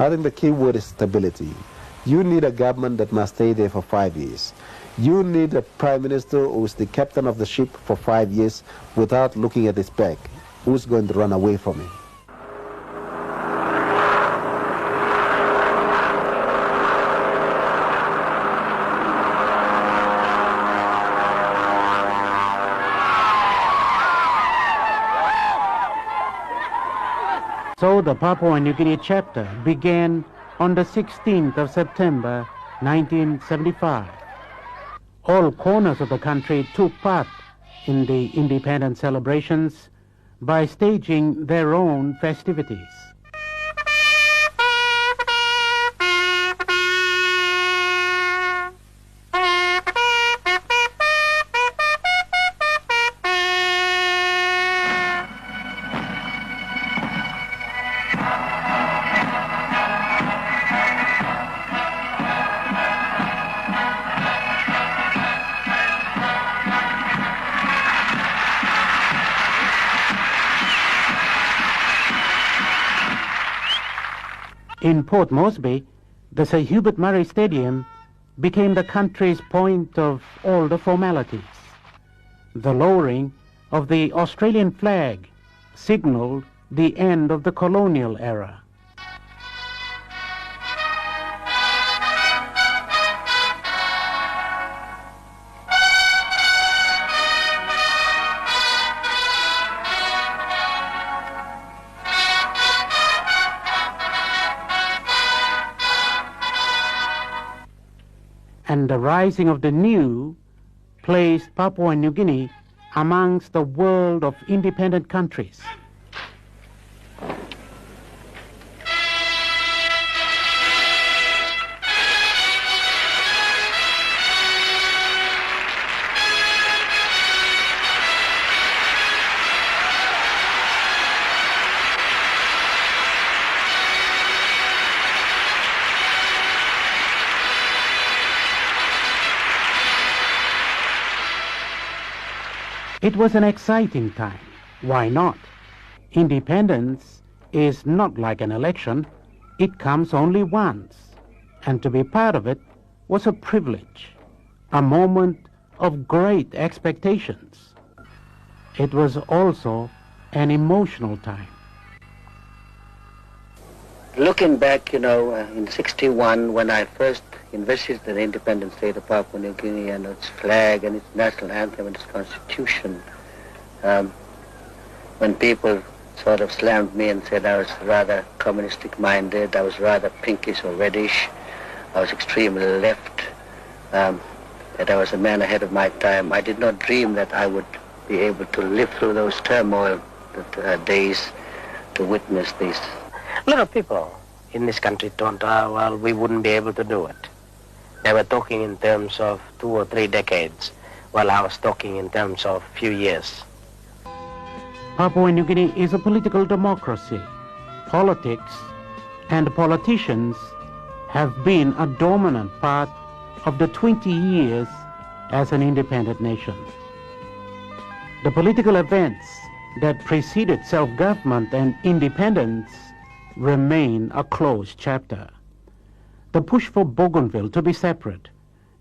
I think the key word is stability. You need a government that must stay there for 5 years. You need a prime minister who's the captain of the ship for 5 years without looking at his back. Who's going to run away from him? So the Papua New Guinea chapter began on the 16th of September 1975. All corners of the country took part in the independence celebrations by staging their own festivities. In Port Moresby, the Sir Hubert Murray Stadium became the country's point of all the formalities. The lowering of the Australian flag signaled the end of the colonial era. And the rising of the new placed Papua New Guinea amongst the world of independent countries. It was an exciting time. Why not? Independence is not like an election. It comes only once. And to be part of it was a privilege, a moment of great expectations. It was also an emotional time. Looking back, in 61, when I first envisaged the independent state of Papua New Guinea and its flag and its national anthem and its constitution, when people sort of slammed me and said I was rather communistic minded, I was rather pinkish or reddish, I was extremely left, that I was a man ahead of my time, I did not dream that I would be able to live through those turmoil days to witness this. A lot of people in this country thought, well, we wouldn't be able to do it. They were talking in terms of 2 or 3 decades, while I was talking in terms of few years. Papua New Guinea is a political democracy. Politics and politicians have been a dominant part of the 20 years as an independent nation. The political events that preceded self-government and independence remain a closed chapter. The push for Bougainville to be separate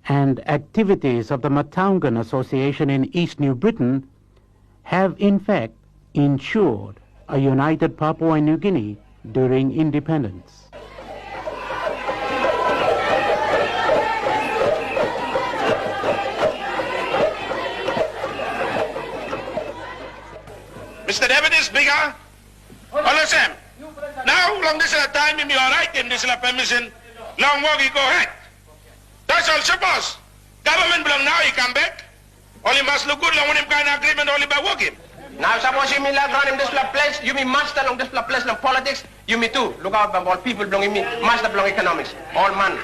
and activities of the Matungan Association in East New Britain have in fact ensured a united Papua New Guinea during independence. Mr. Deputy Speaker, listen. Now, long this time, you are right in this permission. Long walk, you go ahead. That's all suppose. Government belong now, he come back. Only must look good, long when him kind of agreement only by walking. Now, suppose you mean like run him this place, you mean master long this place long politics, you me too. Look out, all people belong in me, master belong economics, all man.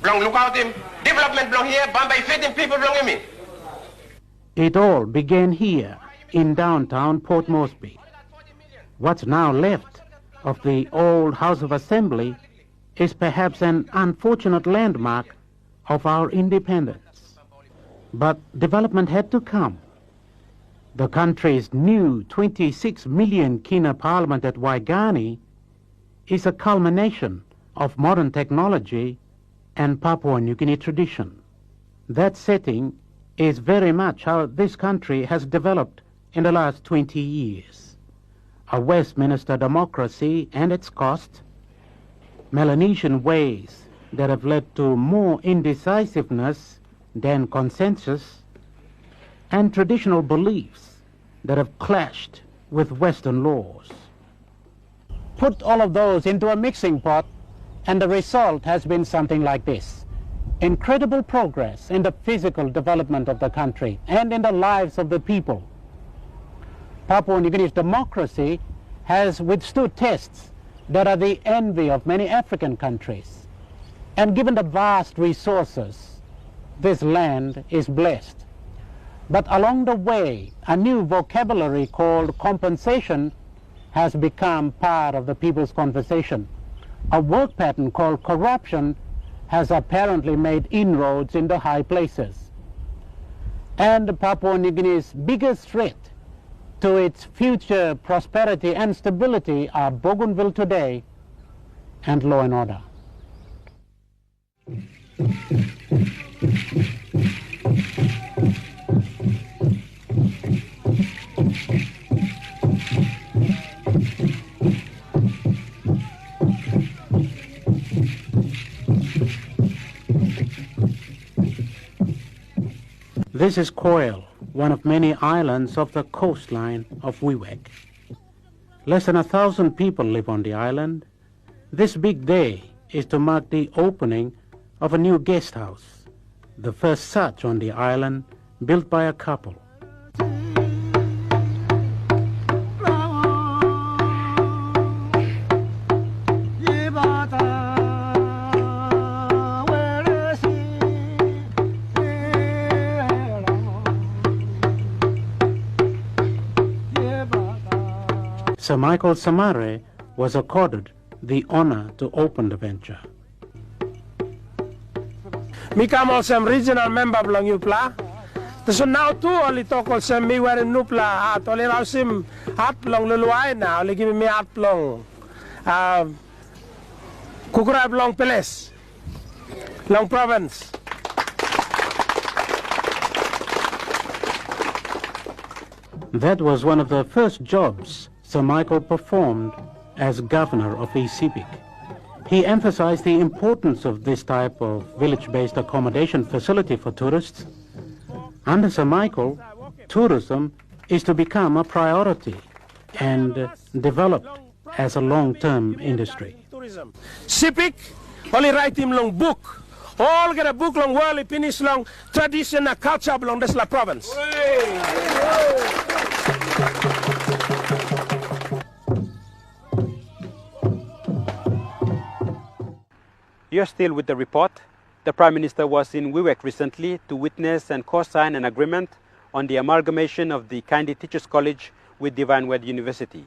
Belong, look out him, development belong here, Bombay fitting people belong in me. It all began here in downtown Port Moresby. What's now left of the old House of Assembly is perhaps an unfortunate landmark of our independence. But development had to come. The country's new 26 million kina parliament at Waigani is a culmination of modern technology and Papua New Guinea tradition. That setting is very much how this country has developed in the last 20 years. A Westminster democracy and its cost, Melanesian ways that have led to more indecisiveness than consensus, and traditional beliefs that have clashed with Western laws. Put all of those into a mixing pot, and the result has been something like this. Incredible progress in the physical development of the country and in the lives of the people. Papua New Guinea's democracy has withstood tests that are the envy of many African countries. And given the vast resources, this land is blessed. But along the way, a new vocabulary called compensation has become part of the people's conversation. A work pattern called corruption has apparently made inroads into high places. And Papua New Guinea's biggest threat to its future prosperity and stability are Bougainville today and law and order. This is Coil, one of many islands of the coastline of Wewak. Less than 1,000 people live on the island. This big day is to mark the opening of a new guest house, the first such on the island, built by a couple. Sir Michael Samare was accorded the honor to open the venture. Mikam also regional member belong Upla. So now too only talk also me were in Nupla at only now sim hat long luluai now only give me hat long Kukura long Peles long province. That was one of the first jobs Sir Michael performed as governor of East Sepik. He emphasized the importance of this type of village-based accommodation facility for tourists. Under Sir Michael, tourism is to become a priority and developed as a long-term industry. Sepik only write him long book. All get a book long world finish long tradition and culture belong this la province. You're still with the report. The Prime Minister was in Wewak recently to witness and co-sign an agreement on the amalgamation of the Kindy Teachers College with Divine Word University.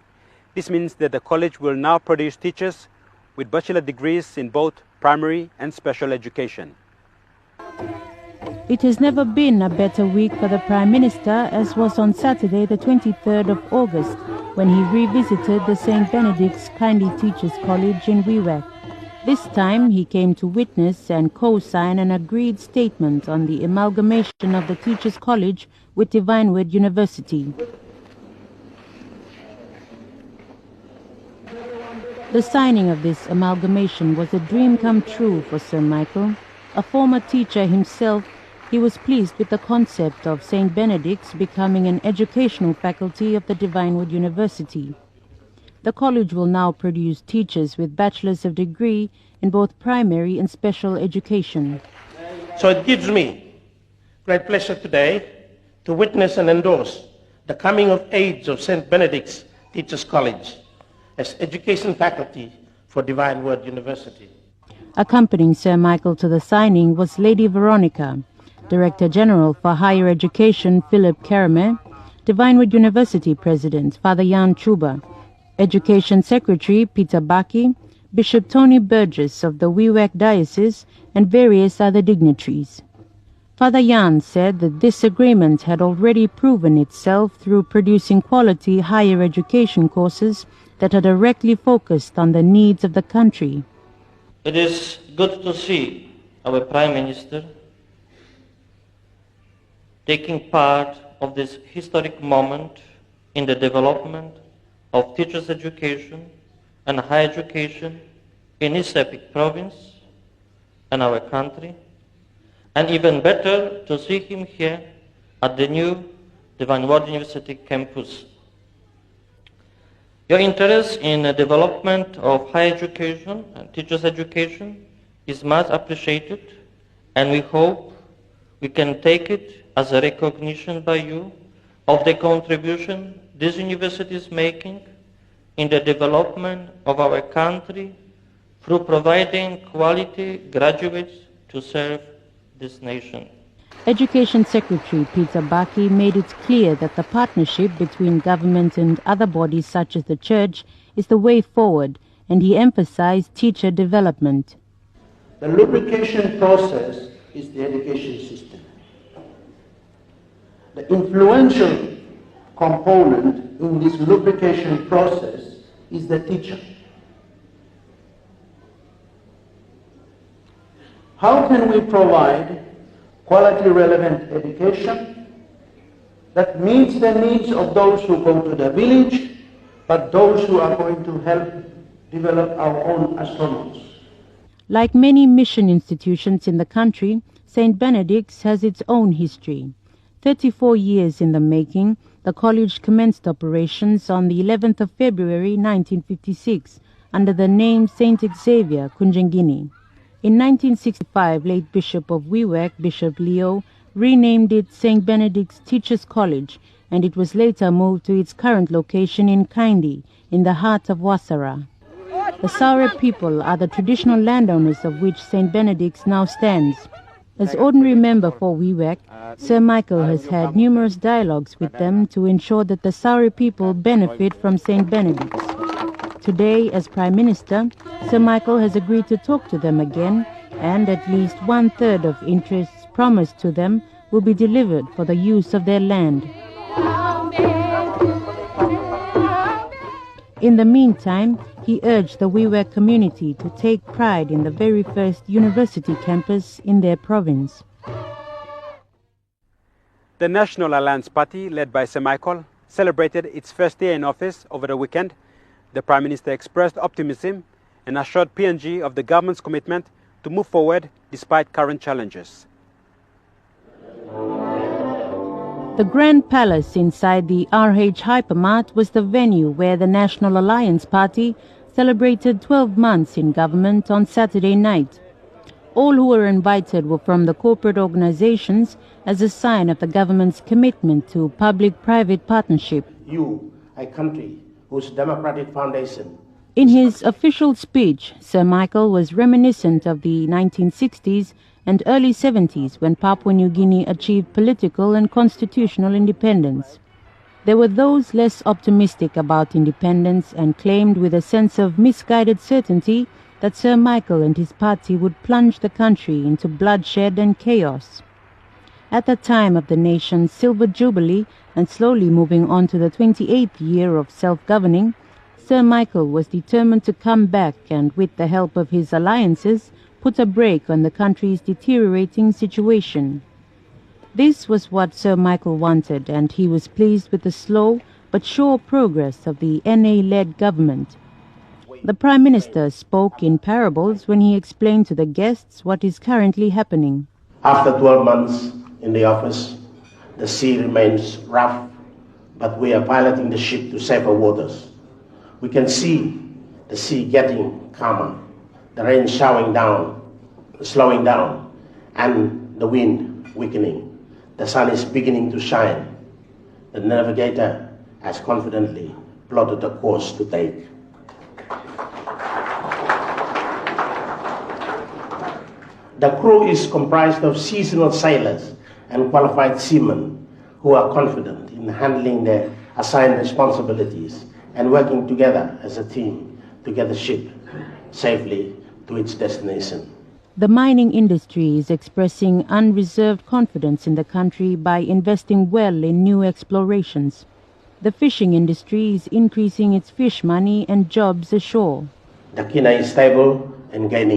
This means that the college will now produce teachers with bachelor degrees in both primary and special education. It has never been a better week for the Prime Minister, as was on Saturday the 23rd of August when he revisited the St. Benedict's Kindy Teachers College in Wewak. This time he came to witness and co-sign an agreed statement on the amalgamation of the Teachers College with Divine Word University. The signing of this amalgamation was a dream come true for Sir Michael. A former teacher himself, he was pleased with the concept of St. Benedict's becoming an educational faculty of the Divine Word University. The college will now produce teachers with bachelors of degree in both primary and special education. So it gives me great pleasure today to witness and endorse the coming of age of St. Benedict's Teachers College as education faculty for Divine Word University. Accompanying Sir Michael to the signing was Lady Veronica, Director General for Higher Education Philip Kerame, Divine Word University President Father Jan Chuba, Education Secretary Peter Baki, Bishop Tony Burgess of the Wewak Diocese, and various other dignitaries. Father Jan said that this agreement had already proven itself through producing quality higher education courses that are directly focused on the needs of the country. It is good to see our Prime Minister taking part of this historic moment in the development of teachers' education and higher education in his epic province and our country, and even better to see him here at the new Divine Word University campus. Your interest in the development of higher education and teachers' education is much appreciated, and we hope we can take it as a recognition by you of the contribution this university is making in the development of our country through providing quality graduates to serve this nation. Education Secretary Peter Baki made it clear that the partnership between government and other bodies such as the church is the way forward, and he emphasized teacher development. The lubrication process is the education system. The influential component in this lubrication process is the teacher. How can we provide quality relevant education that meets the needs of those who go to the village, but those who are going to help develop our own astronauts? Like many mission institutions in the country, St. Benedict's has its own history. 34 years in the making, the college commenced operations on the 11th of February 1956 under the name St. Xavier, Guinea. In 1965, late Bishop of Wewak, Bishop Leo, renamed it St. Benedict's Teachers College, and it was later moved to its current location in Kaindi, in the heart of Wasara. The Saure people are the traditional landowners of which St. Benedict's now stands. As ordinary member for Wewak, Sir Michael has had numerous dialogues with them to ensure that the Saure people benefit from St. Benedict's. Today, as Prime Minister, Sir Michael has agreed to talk to them again, and at least 1/3 of interests promised to them will be delivered for the use of their land. In the meantime, he urged the Wewak community to take pride in the very first university campus in their province. The National Alliance Party, led by Sir Michael, celebrated its first day in office over the weekend. The Prime Minister expressed optimism and assured PNG of the government's commitment to move forward despite current challenges. The Grand Palace inside the RH Hypermart was the venue where the National Alliance Party celebrated 12 months in government on Saturday night. All who were invited were from the corporate organizations as a sign of the government's commitment to public-private partnership. You, a country whose democratic foundation. In his official speech, Sir Michael was reminiscent of the 1960s and early 70s when Papua New Guinea achieved political and constitutional independence. There were those less optimistic about independence and claimed with a sense of misguided certainty that Sir Michael and his party would plunge the country into bloodshed and chaos. At the time of the nation's silver jubilee and slowly moving on to the 28th year of self-governing, Sir Michael was determined to come back and, with the help of his alliances, put a brake on the country's deteriorating situation. This was what Sir Michael wanted, and he was pleased with the slow but sure progress of the NA-led government. The Prime Minister spoke in parables when he explained to the guests what is currently happening. After 12 months in the office, the sea remains rough, but we are piloting the ship to safer waters. We can see the sea getting calmer, the rain slowing down, and the wind weakening. The sun is beginning to shine. The navigator has confidently plotted the course to take. The crew is comprised of seasonal sailors and qualified seamen who are confident in handling their assigned responsibilities and working together as a team to get the ship safely to its destination. The mining industry is expressing unreserved confidence in the country by investing well in new explorations. The fishing industry is increasing its fish money and jobs ashore. The guinea is stable and gaining.